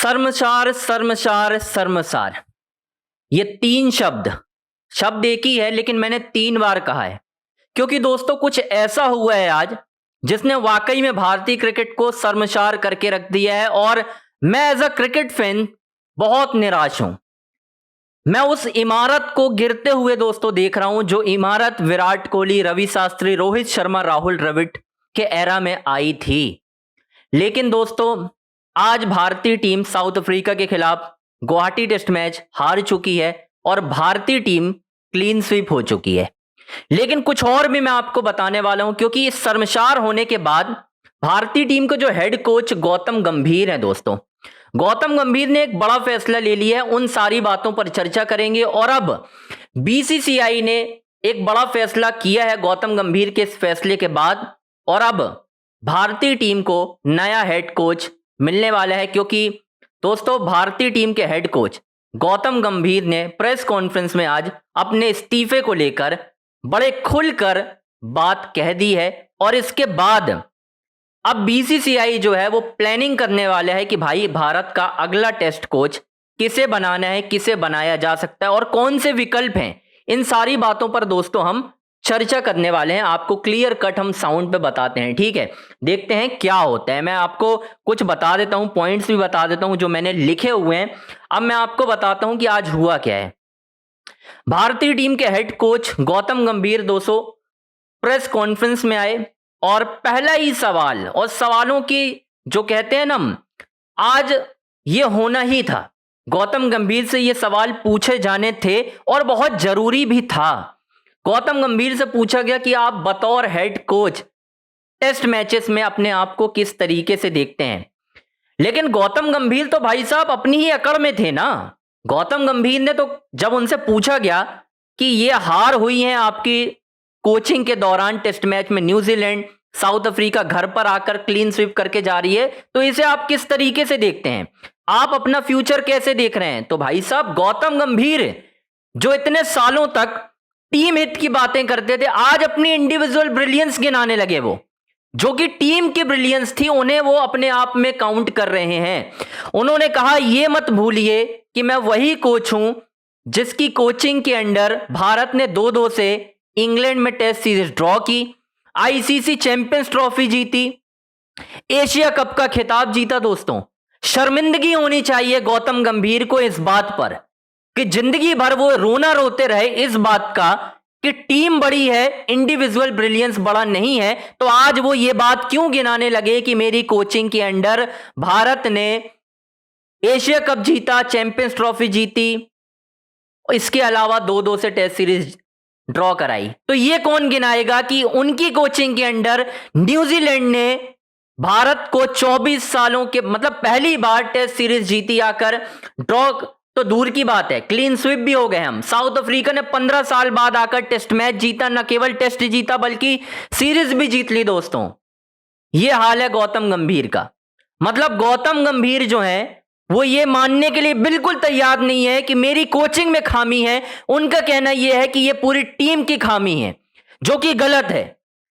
शर्मसार शर्मसार शर्मसार, ये तीन शब्द एक ही है, लेकिन मैंने तीन बार कहा है क्योंकि दोस्तों कुछ ऐसा हुआ है आज जिसने वाकई में भारतीय क्रिकेट को शर्मसार करके रख दिया है। और मैं एज अ क्रिकेट फैन बहुत निराश हूं। मैं उस इमारत को गिरते हुए दोस्तों देख रहा हूं, जो इमारत विराट कोहली, रवि शास्त्री, रोहित शर्मा, राहुल द्रविड़ के एरा में आई थी। लेकिन दोस्तों आज भारतीय टीम साउथ अफ्रीका के खिलाफ गुवाहाटी टेस्ट मैच हार चुकी है और भारतीय टीम क्लीन स्वीप हो चुकी है। लेकिन कुछ और भी मैं आपको बताने वाला हूं, क्योंकि इस शर्मसार होने के बाद भारतीय टीम के जो हेड कोच गौतम गंभीर हैं दोस्तों, गौतम गंभीर ने एक बड़ा फैसला ले लिया है। उन सारी बातों पर चर्चा करेंगे। और अब बीसीसीआई ने एक बड़ा फैसला किया है गौतम गंभीर के इस फैसले के बाद, और अब भारतीय टीम को नया हेड कोच मिलने वाला है। क्योंकि दोस्तों भारतीय टीम के हेड कोच गौतम गंभीर ने प्रेस कॉन्फ्रेंस में आज अपने इस्तीफे को लेकर बड़े खुलकर बात कह दी है। और इसके बाद अब बीसीसीआई जो है वो प्लानिंग करने वाला है कि भाई भारत का अगला टेस्ट कोच किसे बनाना है, किसे बनाया जा सकता है और कौन से विकल्प हैं। इन सारी बातों पर दोस्तों हम चर्चा करने वाले हैं। आपको क्लियर कट हम साउंड पे बताते हैं, ठीक है। देखते हैं क्या होता है। मैं आपको कुछ बता देता हूं, पॉइंट्स भी बता देता हूं जो मैंने लिखे हुए हैं। अब मैं आपको बताता हूं कि आज हुआ क्या है। भारतीय टीम के हेड कोच गौतम गंभीर दोस्तों प्रेस कॉन्फ्रेंस में आए और पहला ही सवाल, और सवालों की जो कहते हैं ना, आज ये होना ही था। गौतम गंभीर से ये सवाल पूछे जाने थे और बहुत जरूरी भी था। गौतम गंभीर से पूछा गया कि आप बतौर हेड कोच टेस्ट मैचेस में अपने आप को किस तरीके से देखते हैं। लेकिन गौतम गंभीर तो भाई साहब अपनी ही अकड़ में थे ना। गौतम गंभीर ने तो जब उनसे पूछा गया कि ये हार हुई है आपकी कोचिंग के दौरान टेस्ट मैच में, न्यूजीलैंड साउथ अफ्रीका घर पर आकर क्लीन स्वीप करके जा रही है, तो इसे आप किस तरीके से देखते हैं, आप अपना फ्यूचर कैसे देख रहे हैं। तो भाई साहब गौतम गंभीर जो इतने सालों तक टीम हित की बातें करते थे, आज अपनी इंडिविजुअल ब्रिलियंस गिनाने लगे। वो जो कि टीम की ब्रिलियंस थी उन्हें वो अपने आप में काउंट कर रहे हैं। उन्होंने कहा ये मत भूलिए कि मैं वही कोच हूं जिसकी कोचिंग के अंडर भारत ने 2-2 से इंग्लैंड में टेस्ट सीरीज ड्रॉ की, आईसीसी चैंपियंस ट्रॉफी जीती, एशिया कप का खिताब जीता। दोस्तों शर्मिंदगी होनी चाहिए गौतम गंभीर को इस बात पर कि जिंदगी भर वो रोना रोते रहे इस बात का कि टीम बड़ी है, इंडिविजुअल ब्रिलियंस बड़ा नहीं है। तो आज वो ये बात क्यों गिनाने लगे कि मेरी कोचिंग के अंडर भारत ने एशिया कप जीता, चैंपियंस ट्रॉफी जीती, इसके अलावा 2-2 से टेस्ट सीरीज ड्रॉ कराई। तो ये कौन गिनाएगा कि उनकी कोचिंग के अंडर न्यूजीलैंड ने भारत को 24 सालों के मतलब पहली बार टेस्ट सीरीज जीती आकर, ड्रॉ तो दूर की बात है, क्लीन स्वीप भी हो गए हम। साउथ अफ्रीका ने 15 साल बाद आकर टेस्ट मैच जीता, न केवल टेस्ट जीता बल्कि सीरीज भी जीत ली। दोस्तों ये हाल है गौतम गंभीर का। मतलब गौतम गंभीर जो है वो ये मानने के लिए बिल्कुल तैयार नहीं है कि मेरी कोचिंग में खामी है। उनका कहना यह है कि ये पूरी टीम की खामी है, जो कि गलत है।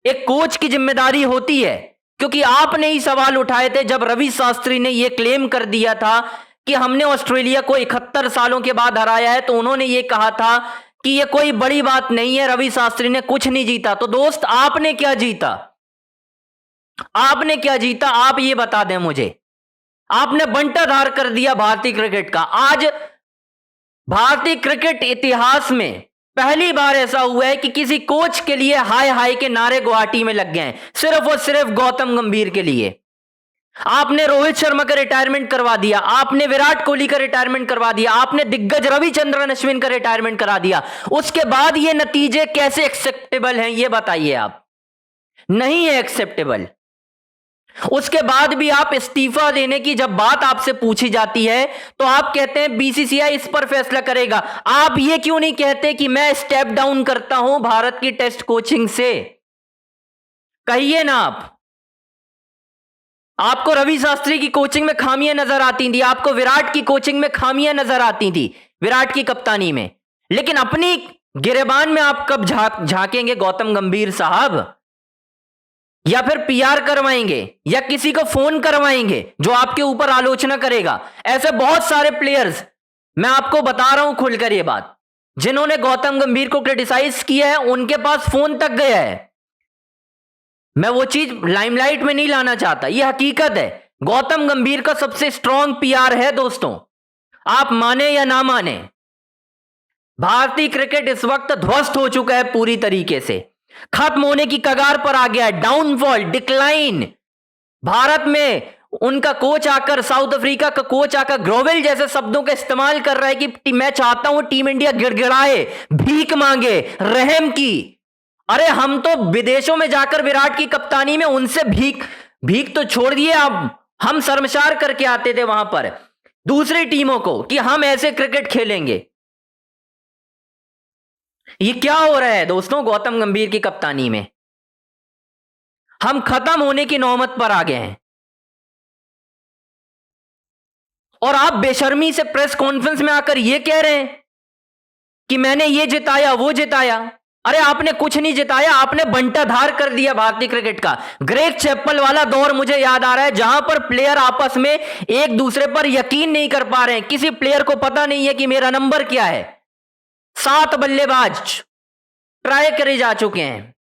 एक कोच की जिम्मेदारी होती है, क्योंकि आपने ही सवाल उठाए थे जब रवि शास्त्री ने यह क्लेम कर दिया था कि हमने ऑस्ट्रेलिया को 71 सालों के बाद हराया है, तो उन्होंने ये कहा था कि यह कोई बड़ी बात नहीं है, रवि शास्त्री ने कुछ नहीं जीता। तो दोस्त आपने क्या जीता? आपने क्या जीता आप ये बता दें मुझे। आपने बंटाधार कर दिया भारतीय क्रिकेट का। आज भारतीय क्रिकेट इतिहास में पहली बार ऐसा हुआ है कि किसी कोच के लिए हाय हाय के नारे गुवाहाटी में लग गए हैं, सिर्फ और सिर्फ गौतम गंभीर के लिए। आपने रोहित शर्मा का रिटायरमेंट करवा दिया, आपने विराट कोहली का रिटायरमेंट करवा दिया, आपने दिग्गज रविचंद्रन अश्विन का रिटायरमेंट करा दिया। उसके बाद ये नतीजे कैसे एक्सेप्टेबल हैं ये बताइए आप। नहीं है एक्सेप्टेबल। उसके बाद भी आप इस्तीफा देने की जब बात आपसे पूछी जाती है तो आप कहते हैं बीसीसीआई इस पर फैसला करेगा। आप ये क्यों नहीं कहते कि मैं स्टेप डाउन करता हूं भारत की टेस्ट कोचिंग से? कहिए ना आप। आपको रवि शास्त्री की कोचिंग में खामियां नजर आती थी, आपको विराट की कोचिंग में खामियां नजर आती थी, विराट की कप्तानी में, लेकिन अपनी गिरेबान में आप कब झांकेंगे गौतम गंभीर साहब? या फिर पीआर करवाएंगे या किसी को फोन करवाएंगे जो आपके ऊपर आलोचना करेगा। ऐसे बहुत सारे प्लेयर्स, मैं आपको बता रहा हूं खुलकर ये बात, जिन्होंने गौतम गंभीर को क्रिटिसाइज किया है, उनके पास फोन तक गया है। मैं वो चीज लाइमलाइट में नहीं लाना चाहता, ये हकीकत है। गौतम गंभीर का सबसे स्ट्रॉन्ग पीआर है दोस्तों, आप माने या ना माने। भारतीय क्रिकेट इस वक्त ध्वस्त हो चुका है, पूरी तरीके से खत्म होने की कगार पर आ गया है, डाउनफॉल, डिक्लाइन। भारत में उनका कोच आकर, साउथ अफ्रीका का कोच आकर ग्रोवेल जैसे शब्दों का इस्तेमाल कर रहा है कि मैं चाहता हूं टीम इंडिया गिड़गिड़ाए, भीख मांगे, रहम की। अरे हम तो विदेशों में जाकर विराट की कप्तानी में उनसे भीख तो छोड़ दिए, अब हम शर्मसार करके आते थे वहां पर दूसरी टीमों को कि हम ऐसे क्रिकेट खेलेंगे। ये क्या हो रहा है दोस्तों गौतम गंभीर की कप्तानी में? हम खत्म होने की नौबत पर आ गए हैं और आप बेशर्मी से प्रेस कॉन्फ्रेंस में आकर यह कह रहे हैं कि मैंने ये जिताया वो जिताया। अरे आपने कुछ नहीं जिताया, आपने बंटाधार कर दिया भारतीय क्रिकेट का। ग्रेग चैपल वाला दौर मुझे याद आ रहा है, जहां पर प्लेयर आपस में एक दूसरे पर यकीन नहीं कर पा रहे हैं। किसी प्लेयर को पता नहीं है कि मेरा नंबर क्या है। 7 बल्लेबाज ट्राई करे जा चुके हैं,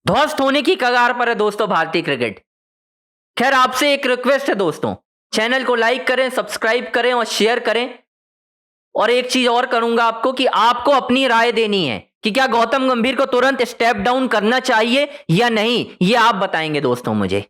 ध्वस्त होने की कगार पर है दोस्तों भारतीय क्रिकेट। खैर आपसे एक रिक्वेस्ट है दोस्तों, चैनल को लाइक करें, सब्सक्राइब करें और शेयर करें। और एक चीज और करूंगा आपको कि आपको अपनी राय देनी है कि क्या गौतम गंभीर को तुरंत स्टेप डाउन करना चाहिए या नहीं, ये आप बताएंगे दोस्तों मुझे।